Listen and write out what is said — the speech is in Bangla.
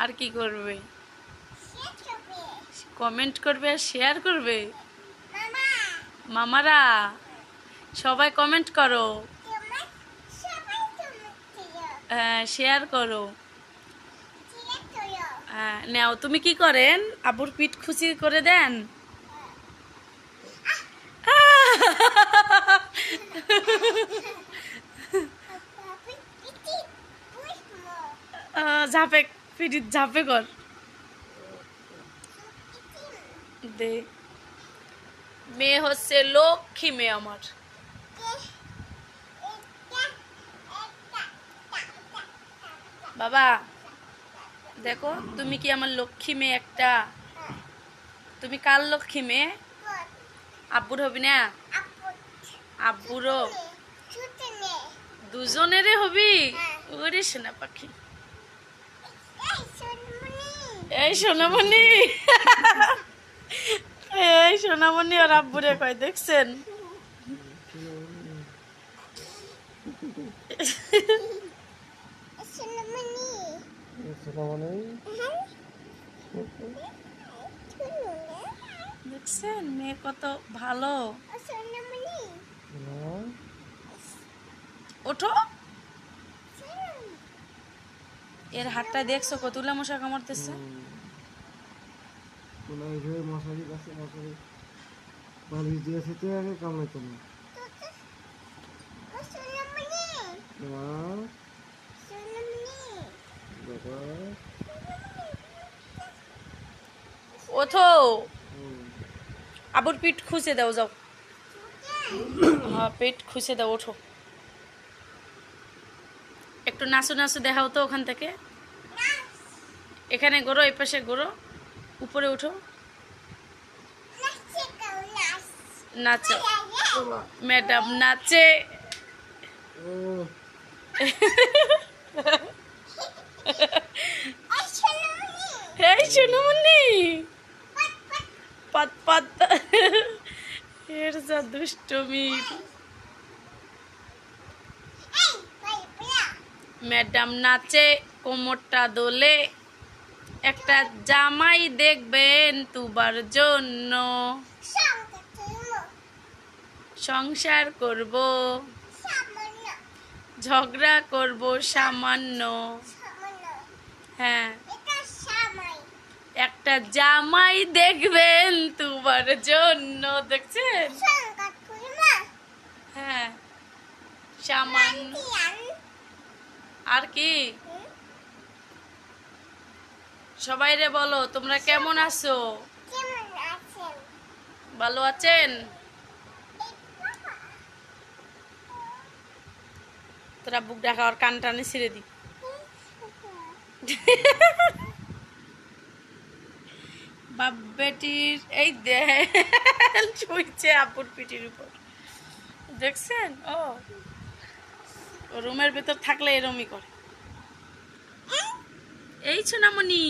আর কি করবে? কমেন্ট করবে আর শেয়ার করবে। মামারা সবাই কমেন্ট করো, হ্যাঁ শেয়ার করো। হ্যাঁ নাও, তুমি কি করেন? আবুর পিঠ খুশি করে দেন। ঝাপে পিঠ ঝাপে কর দে। মেয়ে হচ্ছে লক্ষ্মী মেয়ে আমার। বাবা দেখো, তুমি কি আমার লক্ষ্মী মেয়ে একটা? তুমি কার লক্ষ্মী মেয়ে? আব্বুর হবি না? আব্বুরও দুজনেরই হবি? ওরে সোনা পাখি, এই সোনামণি, এই সোনামণি আর আব্বুরে কয় দেখছেন? দেখছেন মেয়ে কত ভালো। ওঠো, এর হাতটা দেখছো কতগুলা মশা কামড়তেছে। মশারি কাছে মশারি বালিশ দিয়েছে তো আগে কামড়াইতো না। ওঠো, আবুর পিঠ খুঁজে দাও, যাও। হ্যাঁ পেট খুঁজে দাও, ওঠো। একটু নাচো নাচো দেখাও তো ওখান থেকে। এখানে ঘোরো, এই পাশে ঘোরো, উপরে উঠো, নাচো। ম্যাডাম নাচে। এই সোনামণি, পাত পাত, এর যা দুষ্টমি। ম্যাডাম নাচে, কোমরটা দোলে, একটা জামাই দেখবেন তুবার জন্য। সংসার করব, ঝগড়া করব সামান্য। হ্যাঁ, একটা জামাই দেখবেন তুবার জন্য। দেখছেন? হ্যাঁ সামান্য। আর কি? সবাই রে বলো তোমরা কেমন আছো? ভালো আছেন? তোরা বুক ডাকা আর কান টানে ছিঁড়ে দি। বাপ বেটির এই দেন শুইছে আপুর পিঠির উপর, দেখছেন? ও রুমের ভেতর থাকলে এরমই করে। এই সোনামণি।